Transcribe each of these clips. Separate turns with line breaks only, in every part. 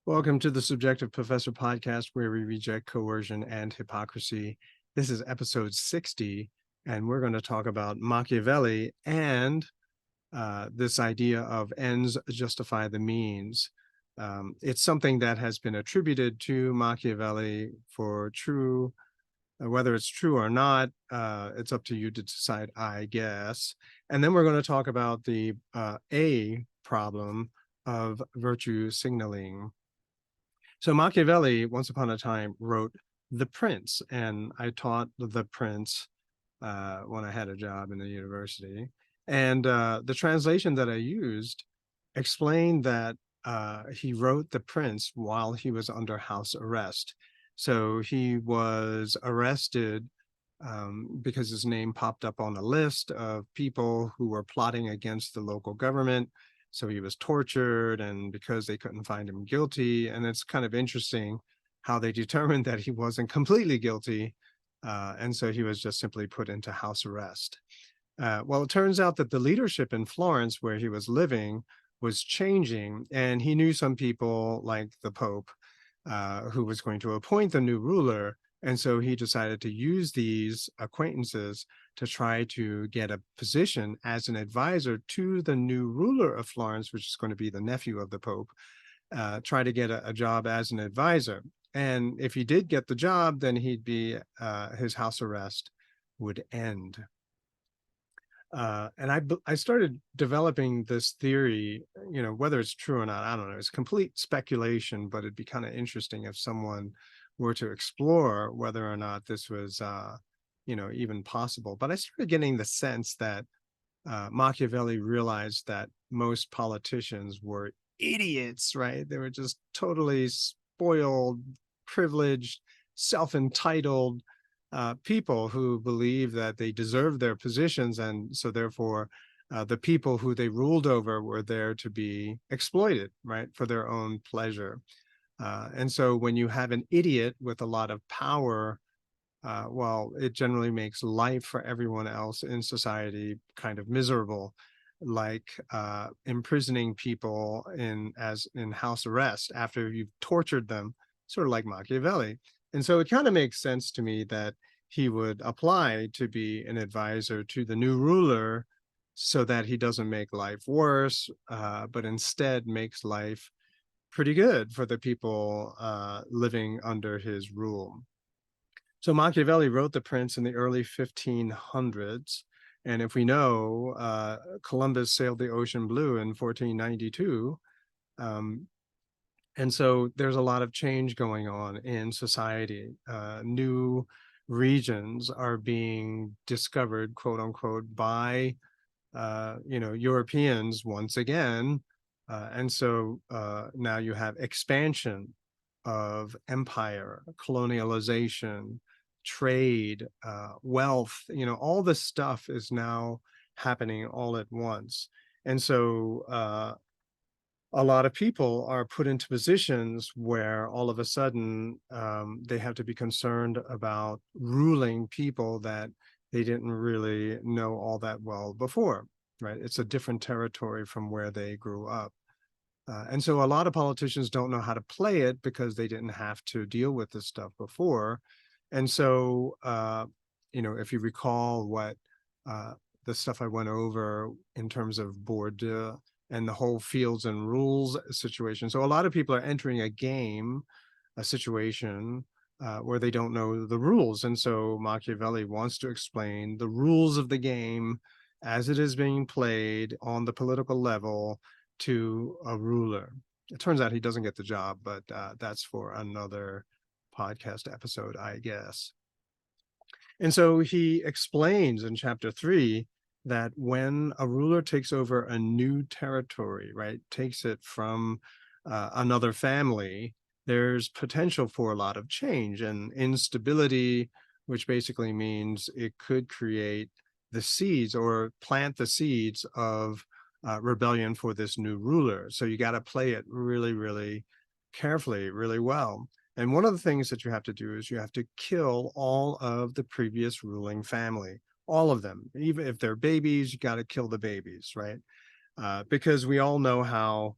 Welcome to the Subjective Professor podcast, where we reject coercion and hypocrisy. This is episode 60, and we're going to talk about Machiavelli and this idea of ends justify the means. It's something that has been attributed to Machiavelli for true, whether it's true or not, it's up to you to decide, I guess. And then we're going to talk about the A problem of virtue signaling. So Machiavelli, once upon a time, wrote The Prince, and I taught The Prince when I had a job in the university. And the translation that I used explained that he wrote The Prince while he was under house arrest. So he was arrested because his name popped up on a list of people who were plotting against the local government. So he was tortured, and because they couldn't find him guilty, and it's kind of interesting how they determined that he wasn't completely guilty, and so he was just simply put into house arrest. Well, it turns out that the leadership in Florence, where he was living, was changing, and he knew some people like the Pope, who was going to appoint the new ruler. And so he decided to use these acquaintances to try to get a position as an advisor to the new ruler of Florence, which is going to be the nephew of the Pope, try to get a job as an advisor. And if he did get the job, then he'd be, his house arrest would end. And I started developing this theory, whether it's true or not, I don't know. It's complete speculation, but it'd be kind of interesting if someone were to explore whether or not this was, even possible. But I started getting the sense that Machiavelli realized that most politicians were idiots, right? They were just totally spoiled, privileged, self-entitled people who believe that they deserve their positions, and so therefore the people who they ruled over were there to be exploited, right, for their own pleasure. And so when you have an idiot with a lot of power, well, it generally makes life for everyone else in society kind of miserable, like imprisoning people in house arrest after you've tortured them, sort of like Machiavelli. And so it kind of makes sense to me that he would apply to be an advisor to the new ruler so that he doesn't make life worse, but instead makes life pretty good for the people living under his rule. So Machiavelli wrote The Prince in the early 1500s. And if we know, Columbus sailed the ocean blue in 1492. And so there's a lot of change going on in society. New regions are being discovered, quote unquote, by, Europeans once again. And so now you have expansion of empire, colonialization, trade, wealth, all this stuff is now happening all at once. And so a lot of people are put into positions where all of a sudden they have to be concerned about ruling people that they didn't really know all that well before, right? It's a different territory from where they grew up. And so a lot of politicians don't know how to play it because they didn't have to deal with this stuff before. And so, if you recall what the stuff I went over in terms of Bourdieu and the whole fields and rules situation. So a lot of people are entering a game, a situation where they don't know the rules. And so Machiavelli wants to explain the rules of the game as it is being played on the political level to a ruler. It turns out he doesn't get the job, but that's for another podcast episode, I guess. And so he explains in chapter 3 that when a ruler takes over a new territory, right, takes it from another family, there's potential for a lot of change and instability, which basically means it could create the seeds or plant the seeds of rebellion for this new ruler. So you got to play it really, really carefully, really well. And one of the things that you have to do is you have to kill all of the previous ruling family, all of them. Even if they're babies, you got to kill the babies, right? Because we all know how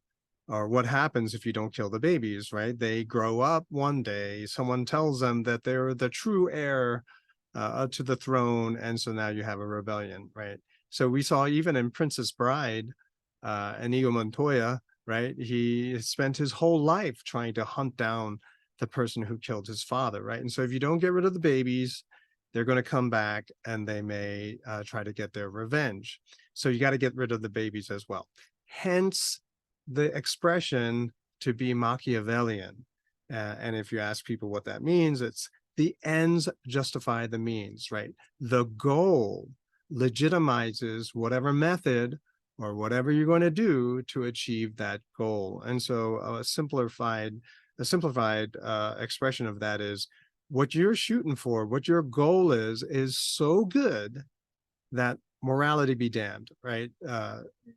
Or what happens if you don't kill the babies, right? They grow up one day, someone tells them that they're the true heir to the throne, and so now you have a rebellion, right? So we saw even in Princess Bride, Inigo Montoya, right? He spent his whole life trying to hunt down the person who killed his father, right? And so if you don't get rid of the babies, they're going to come back and they may try to get their revenge. So you got to get rid of the babies as well. Hence the expression to be Machiavellian. And if you ask people what that means, it's the ends justify the means, right? The goal legitimizes whatever method or whatever you're going to do to achieve that goal. And so a simplified expression of that is what you're shooting for, what your goal is so good that morality be damned, right?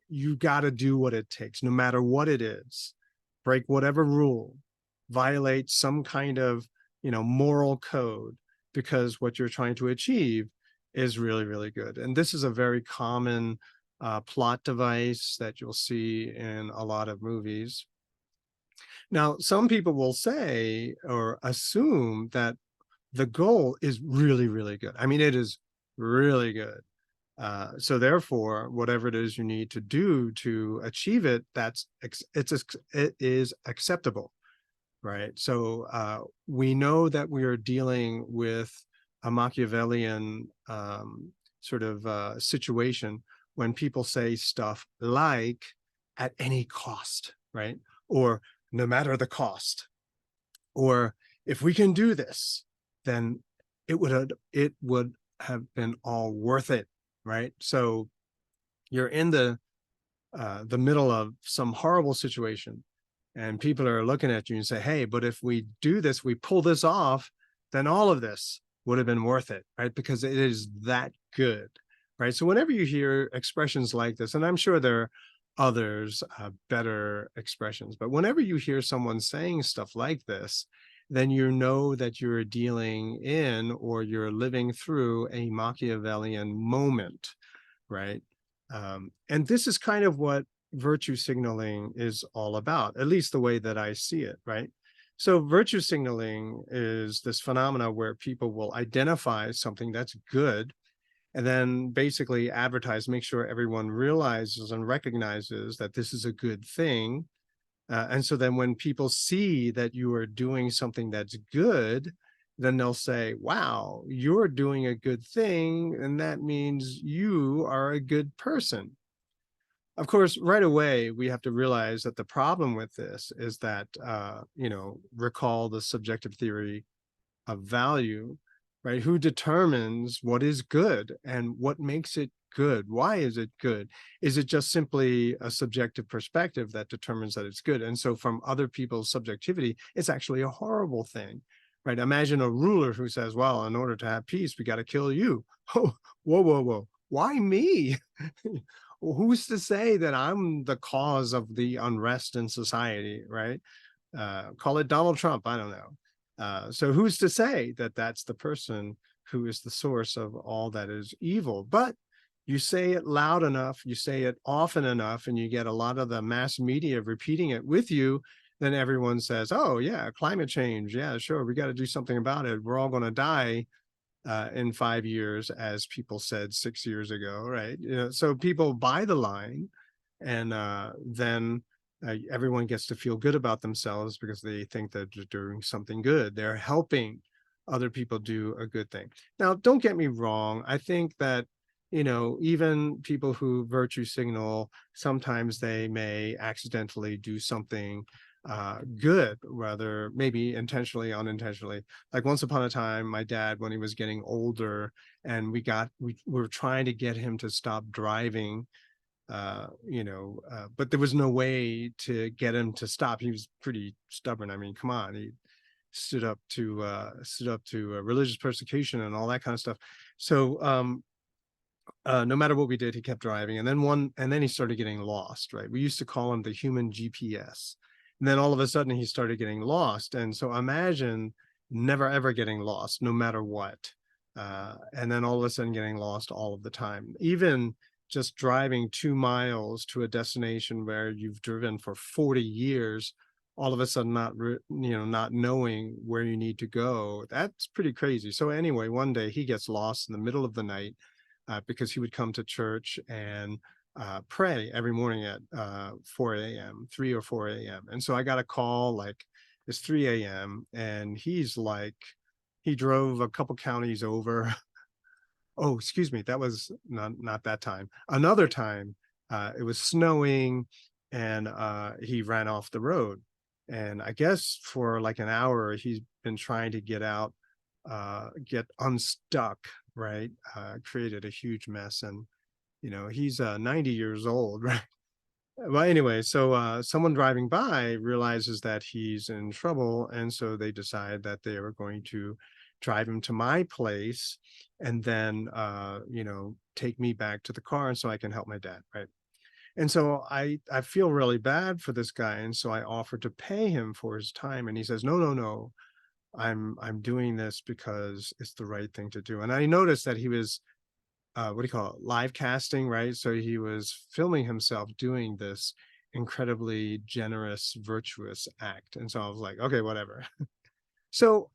You got to do what it takes, no matter what it is. Break whatever rule, violate some kind of, moral code, because what you're trying to achieve is really, really good. And this is a very common plot device that you'll see in a lot of movies. Now, some people will say or assume that the goal is really, really good. I mean, it is really good. So therefore, whatever it is you need to do to achieve it, it is acceptable, right? So we know that we are dealing with a Machiavellian sort of situation when people say stuff like "at any cost," right? Or "no matter the cost," or "if we can do this, then it would have been all worth it," right? So you're in the middle of some horrible situation, and people are looking at you and say, "Hey, but if we do this, we pull this off, then all of this would have been worth it," right? Because it is that good, right? So whenever you hear expressions like this, and I'm sure there are others, better expressions, but whenever you hear someone saying stuff like this, then you know that you're dealing in or you're living through a Machiavellian moment, right? And this is kind of what virtue signaling is all about, at least the way that I see it, right? So virtue signaling is this phenomena where people will identify something that's good and then basically advertise, make sure everyone realizes and recognizes that this is a good thing. And so then when people see that you are doing something that's good, then they'll say, wow, you're doing a good thing, and that means you are a good person. Of course, right away, we have to realize that the problem with this is that, recall the subjective theory of value, right? Who determines what is good and what makes it good? Why is it good? Is it just simply a subjective perspective that determines that it's good? And so from other people's subjectivity, it's actually a horrible thing, right? Imagine a ruler who says, well, in order to have peace, we got to kill you. Oh, whoa, whoa, whoa. Why me? Well, who's to say that I'm the cause of the unrest in society, right? Call it Donald Trump. I don't know. So who's to say that that's the person who is the source of all that is evil? But you say it loud enough, you say it often enough, and you get a lot of the mass media repeating it with you, then everyone says, oh yeah, climate change. Yeah, sure. We got to do something about it. We're all going to die in 5 years, as people said 6 years ago, right? So people buy the line, and then everyone gets to feel good about themselves because they think that they're doing something good. They're helping other people do a good thing. Now, don't get me wrong. I think that, even people who virtue signal, sometimes they may accidentally do something good, rather maybe intentionally, unintentionally. Like once upon a time, my dad, when he was getting older, and we were trying to get him to stop driving, but there was no way to get him to stop. He was pretty stubborn. I mean, come on, he stood up to religious persecution and all that kind of stuff. So no matter what we did, he kept driving. And then he started getting lost, right? We used to call him the human GPS. And then all of a sudden he started getting lost. And so imagine never ever getting lost, no matter what. And then all of a sudden getting lost all of the time. Even just driving 2 miles to a destination where you've driven for 40 years, all of a sudden not knowing where you need to go. That's pretty crazy. So anyway, one day he gets lost in the middle of the night, because he would come to church and pray every morning at 4 a.m., 3 or 4 a.m. And so I got a call like it's 3 a.m. and he's like, he drove a couple counties over. Oh, excuse me, that was not that time. Another time, it was snowing and he ran off the road. And I guess for like an hour, he's been trying to get out, get unstuck, right? Created a huge mess. And, he's 90 years old, right? Well, anyway, so someone driving by realizes that he's in trouble, and so they decide that they were going to drive him to my place, and then take me back to the car, and so I can help my dad, right? And so I feel really bad for this guy, and so I offered to pay him for his time, and he says, "No, no, no, I'm doing this because it's the right thing to do." And I noticed that he was what do you call it, live casting, right? So he was filming himself doing this incredibly generous, virtuous act. And so I was like, okay, whatever. So,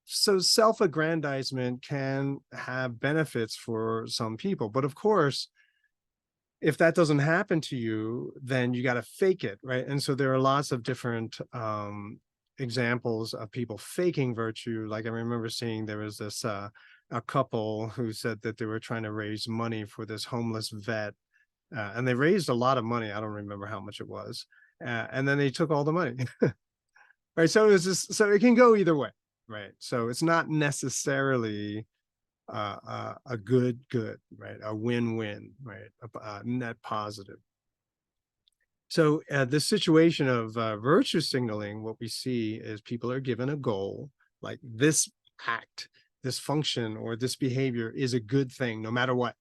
so self-aggrandizement can have benefits for some people. But of course, if that doesn't happen to you, then you got to fake it, right? And so there are lots of different examples of people faking virtue. Like I remember seeing there was this a couple who said that they were trying to raise money for this homeless vet, and they raised a lot of money. I don't remember how much it was, and then they took all the money. Right, so so it can go either way, right? So it's not necessarily a good, right? A win-win, right? A net positive. So the situation of virtue signaling, what we see is people are given a goal, like this act, this function, or this behavior is a good thing, no matter what.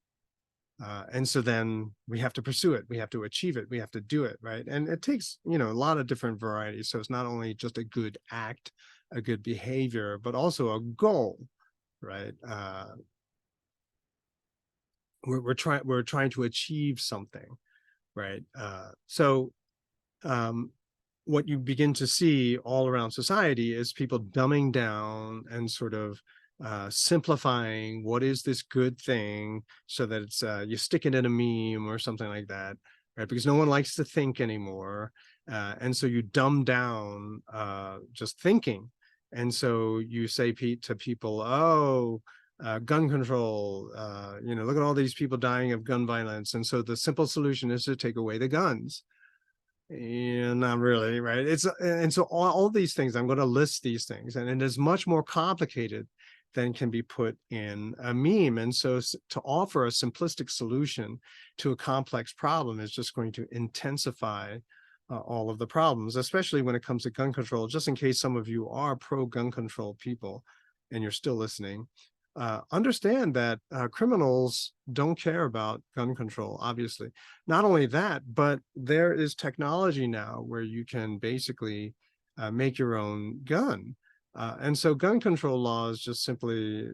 And so then we have to pursue it. We have to achieve it. We have to do it, right? And it takes, a lot of different varieties. So it's not only just a good act, a good behavior, but also a goal, right? We're trying to achieve something, right? So what you begin to see all around society is people dumbing down and sort of simplifying what is this good thing so that it's you stick it in a meme or something like that, right? Because no one likes to think anymore, and so you dumb down just thinking, and so you say to people, "Oh, gun control, look at all these people dying of gun violence," and so the simple solution is to take away the guns. Yeah, not really, right? And so all these things, I'm going to list these things, and it is much more complicated than can be put in a meme. And so to offer a simplistic solution to a complex problem is just going to intensify all of the problems, especially when it comes to gun control. Just in case some of you are pro gun control people and you're still listening, understand that criminals don't care about gun control, obviously. Not only that, but there is technology now where you can basically make your own gun. And so gun control laws just simply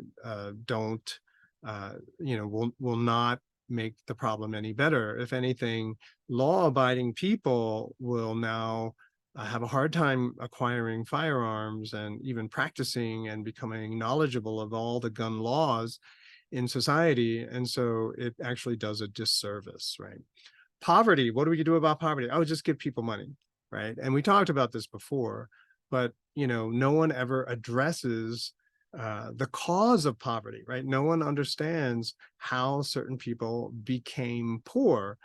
don't, will not make the problem any better. If anything, law-abiding people will now have a hard time acquiring firearms and even practicing and becoming knowledgeable of all the gun laws in society. And so it actually does a disservice, right? Poverty, what do we do about poverty? Oh, just give people money, right? And we talked about this before, but no one ever addresses the cause of poverty, right? No one understands how certain people became poor,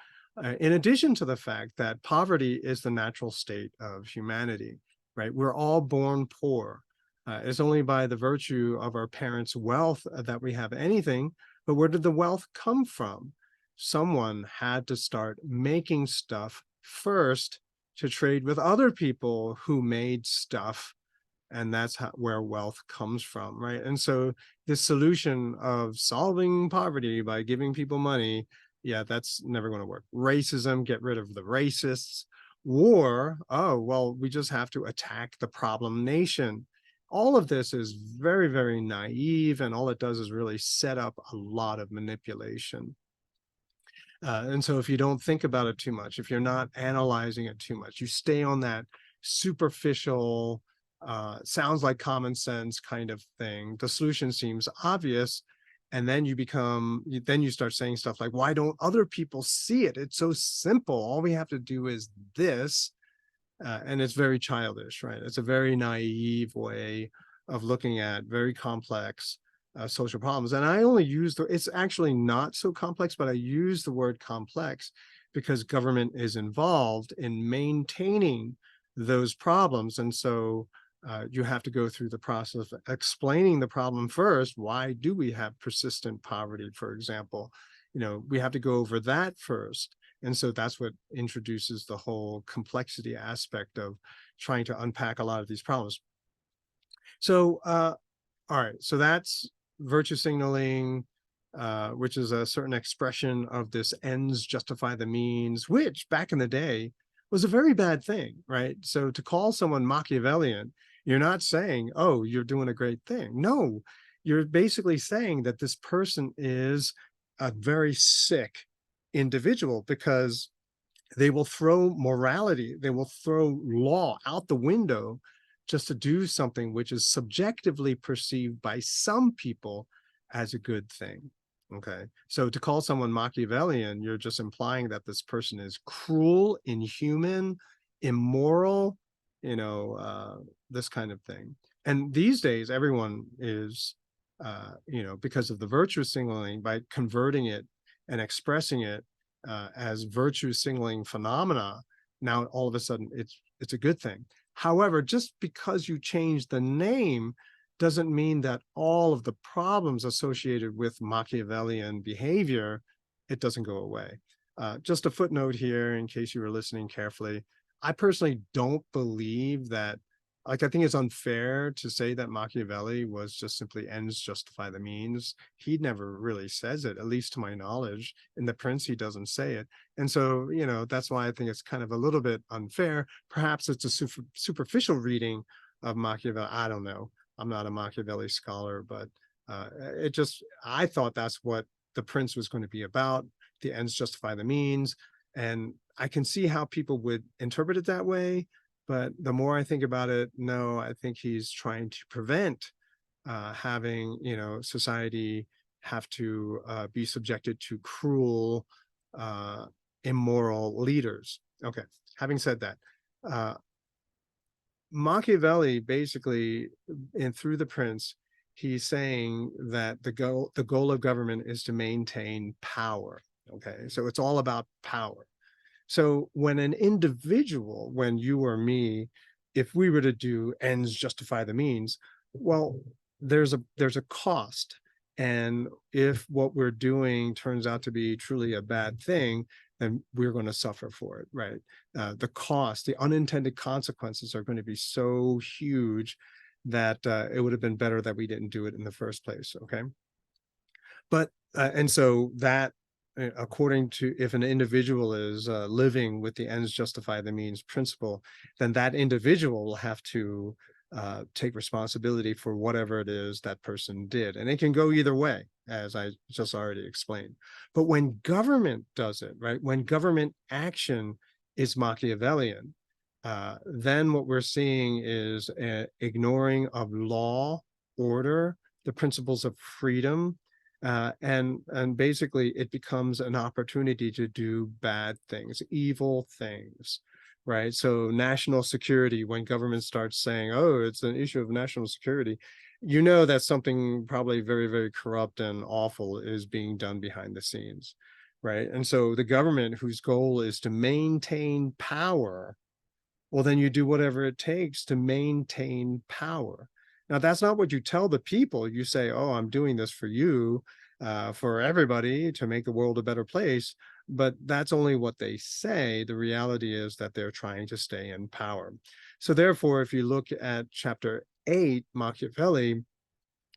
in addition to the fact that poverty is the natural state of humanity, right? We're all born poor. It's only by the virtue of our parents' wealth that we have anything, but where did the wealth come from? Someone had to start making stuff first to trade with other people who made stuff, and that's where wealth comes from, right? And so this solution of solving poverty by giving people money, yeah, that's never going to work. Racism, get rid of the racists. War, oh, well, we just have to attack the problem nation. All of this is very, very naive, and all it does is really set up a lot of manipulation. And so if you don't think about it too much, if you're not analyzing it too much, you stay on that superficial, sounds like common sense kind of thing. The solution seems obvious. And then then you start saying stuff like, why don't other people see it? It's so simple. All we have to do is this. And it's very childish, right? It's a very naive way of looking at very complex social problems. And I only use it's actually not so complex, but I use the word complex because government is involved in maintaining those problems. And so you have to go through the process of explaining the problem first. Why do we have persistent poverty, for example? We have to go over that first. And so that's what introduces the whole complexity aspect of trying to unpack a lot of these problems. So, all right, so that's virtue signaling, which is a certain expression of this ends justify the means, which back in the day was a very bad thing, right? So to call someone Machiavellian, you're not saying, oh, you're doing a great thing. No, you're basically saying that this person is a very sick individual because they will throw morality, they will throw law out the window just to do something which is subjectively perceived by some people as a good thing. Okay, so to call someone Machiavellian, you're just implying that this person is cruel, inhuman, immoral, this kind of thing. And these days, everyone is, because of the virtue signaling, by converting it and expressing it as virtue signaling phenomena, now all of a sudden it's a good thing. However, just because you change the name doesn't mean that all of the problems associated with Machiavellian behavior, it doesn't go away. Just a footnote here, in case you were listening carefully, I personally don't believe that, I think it's unfair to say that Machiavelli was just simply ends justify the means. He never really says it, at least to my knowledge. In The Prince, he doesn't say it. And so, that's why I think it's kind of a little bit unfair. Perhaps it's a superficial reading of Machiavelli. I don't know. I'm not a Machiavelli scholar, but I thought that's what The Prince was going to be about. The ends justify the means. And I can see how people would interpret it that way. But the more I think about it, no, I think he's trying to prevent having, society have to be subjected to cruel, immoral leaders. Okay, having said that, Machiavelli basically, and through The Prince, he's saying that the goal of government is to maintain power. Okay, so it's all about power. So when an individual, when you or me, if we were to do ends justify the means, well, there's a cost. And if what we're doing turns out to be truly a bad thing, then we're going to suffer for it, right? The cost, the unintended consequences are going to be so huge that it would have been better that we didn't do it in the first place, okay? But, and so that, according to, if an individual is living with the ends justify the means principle, then that individual will have to take responsibility for whatever it is that person did. And it can go either way, as I just already explained. But when government does it, right, when government action is Machiavellian, then what we're seeing is ignoring of law, order, the principles of freedom, and basically it becomes an opportunity to do bad things, evil things, right? So national security, when government starts saying, oh, it's an issue of national security, that something probably very, very corrupt and awful is being done behind the scenes, right? And so the government, whose goal is to maintain power, well, then you do whatever it takes to maintain power. Now, that's not what you tell the people. You say, oh, I'm doing this for you, for everybody, to make the world a better place. But that's only what they say. The reality is that they're trying to stay in power. So therefore, if you look at chapter 8, Machiavelli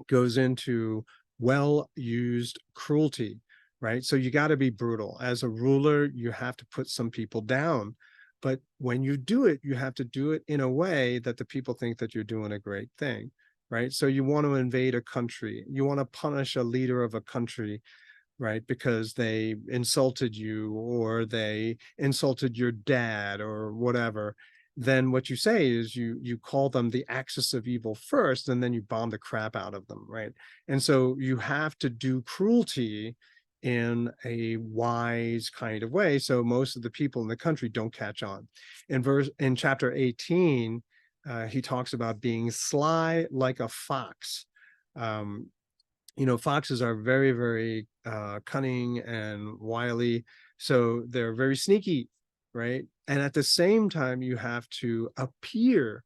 goes into well-used cruelty, right? So you got to be brutal. As a ruler, you have to put some people down. But when you do it, you have to do it in a way that the people think that you're doing a great thing, right? So you want to invade a country, you want to punish a leader of a country. right? Because they insulted you or they insulted your dad or whatever, then what you say is you call them the axis of evil first, and then you bomb the crap out of them, right? And so you have to do cruelty in a wise kind of way, so most of the people in the country don't catch on. In chapter 18, he talks about being sly like a fox. um, Foxes are very, very cunning and wily. So they're very sneaky, right? And at the same time, you have to appear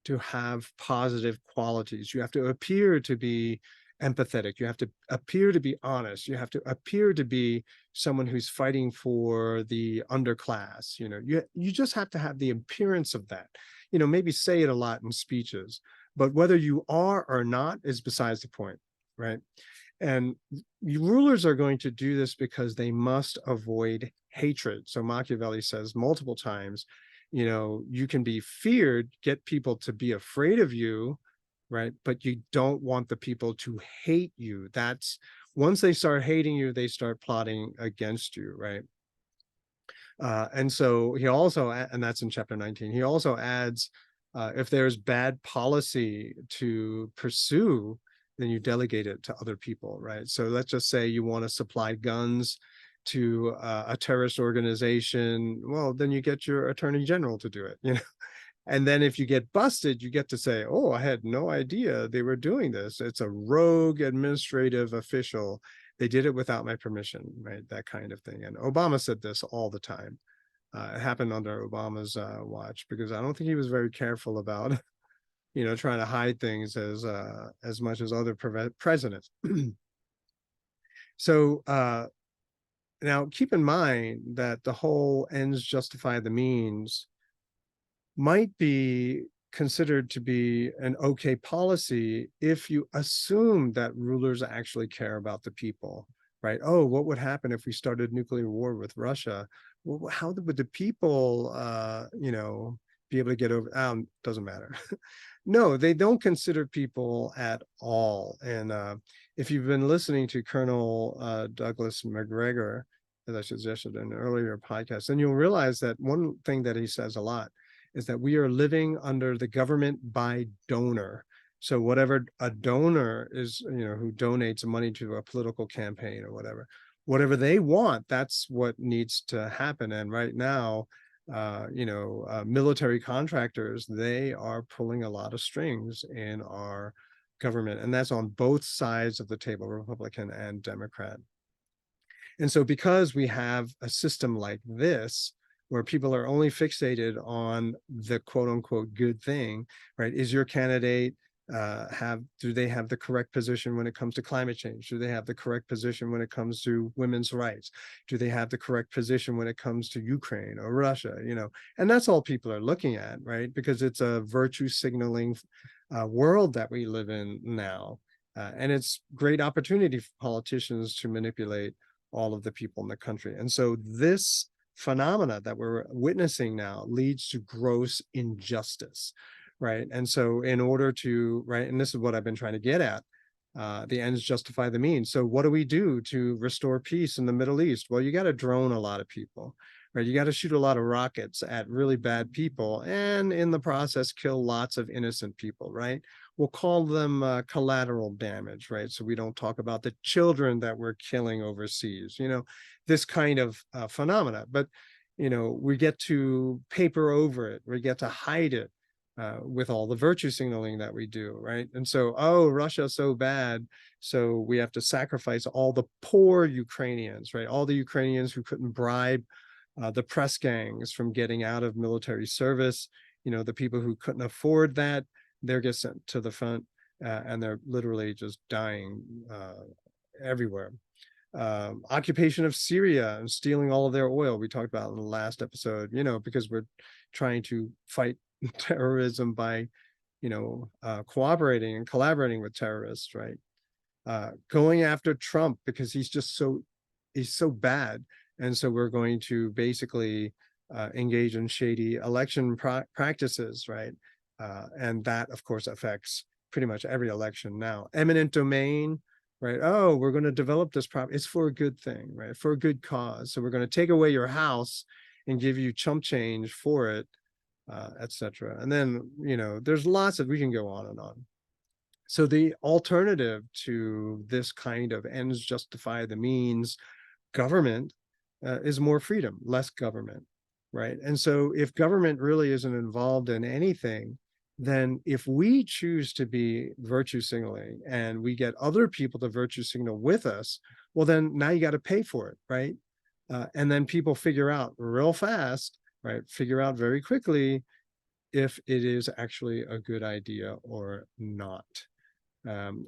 to have positive qualities. You have to appear to be empathetic. You have to appear to be honest. You have to appear to be someone who's fighting for the underclass. You just have to have the appearance of that. Maybe say it a lot in speeches, but whether you are or not is besides the point, right? And rulers are going to do this because they must avoid hatred. So Machiavelli says multiple times, you can be feared, get people to be afraid of you, right? But you don't want the people to hate you. That's once they start hating you, they start plotting against you, right? And so he also, and that's in chapter 19, he also adds, if there's bad policy to pursue, then you delegate it to other people, right? So let's just say you want to supply guns to a terrorist organization. Well, then you get your attorney general to do it. And then if you get busted, you get to say, oh, I had no idea they were doing this. It's a rogue administrative official. They did it without my permission, right? That kind of thing. And Obama said this all the time. It happened under Obama's watch, because I don't think he was very careful about trying to hide things as much as other presidents. So now keep in mind that the whole ends justify the means might be considered to be an okay policy if you assume that rulers actually care about the people, right? Oh, what would happen if we started nuclear war with Russia? Well, how would the people, be able to get over? Doesn't matter. No, they don't consider people at all. And if you've been listening to Colonel Douglas McGregor, as I suggested in an earlier podcast, then you'll realize that one thing that he says a lot is that we are living under the government by donor. So whatever a donor is, who donates money to a political campaign or whatever they want, that's what needs to happen. And right now, military contractors, they are pulling a lot of strings in our government, and that's on both sides of the table, Republican and Democrat. And so because we have a system like this, where people are only fixated on the quote unquote good thing, right? Is your candidate do they have the correct position when it comes to climate change? Do they have the correct position when it comes to women's rights? Do they have the correct position when it comes to Ukraine or Russia? And that's all people are looking at, right? Because it's a virtue signaling world that we live in now. And it's great opportunity for politicians to manipulate all of the people in the country. And so this phenomena that we're witnessing now leads to gross injustice, right? And so in order to, right, and this is what I've been trying to get at, the ends justify the means. So what do we do to restore peace in the Middle East? Well, you got to drone a lot of people, right? You got to shoot a lot of rockets at really bad people, and in the process kill lots of innocent people, right? We'll call them collateral damage, right? So we don't talk about the children that we're killing overseas, this kind of phenomena. But, we get to paper over it. We get to hide it with all the virtue signaling that we do, right? And so, oh, Russia's so bad, so we have to sacrifice all the poor Ukrainians, right? All the Ukrainians who couldn't bribe the press gangs from getting out of military service, the people who couldn't afford that, they get sent to the front, and they're literally just dying everywhere. Occupation of Syria and stealing all of their oil, we talked about in the last episode, because we're trying to fight terrorism by, cooperating and collaborating with terrorists, right? Going after Trump because he's so bad. And so we're going to basically engage in shady election practices, right? And that, of course, affects pretty much every election now. Eminent domain, right? Oh, we're going to develop this property. It's for a good thing, right? For a good cause. So we're going to take away your house and give you chump change for it, etc. And then, there's lots of, we can go on and on. So the alternative to this kind of ends justify the means government is more freedom, less government, right? And so if government really isn't involved in anything, then if we choose to be virtue signaling and we get other people to virtue signal with us, well, then now you got to pay for it, right? And then people figure out real fast, right? Figure out very quickly if it is actually a good idea or not.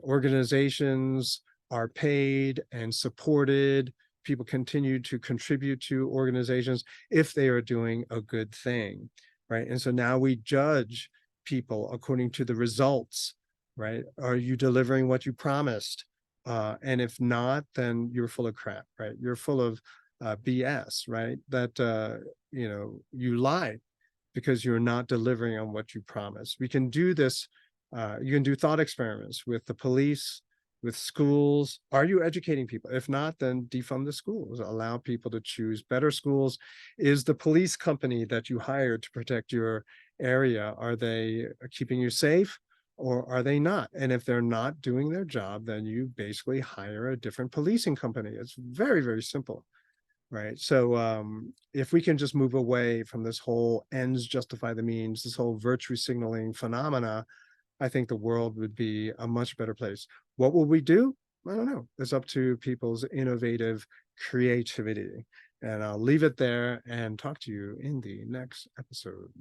Organizations are paid and supported. People continue to contribute to organizations if they are doing a good thing, right? And so now we judge people according to the results, right? Are you delivering what you promised? And if not, then you're full of crap, right? You're full of BS, right? That, you lied because you're not delivering on what you promised. We can do this. You can do thought experiments with the police, with schools. Are you educating people? If not, then defund the schools. Allow people to choose better schools. Is the police company that you hired to protect your area, are they keeping you safe or are they not? And if they're not doing their job, then you basically hire a different policing company. It's very, very simple. Right. So if we can just move away from this whole ends justify the means, this whole virtue signaling phenomena, I think the world would be a much better place. What will we do? I don't know. It's up to people's innovative creativity. And I'll leave it there and talk to you in the next episode.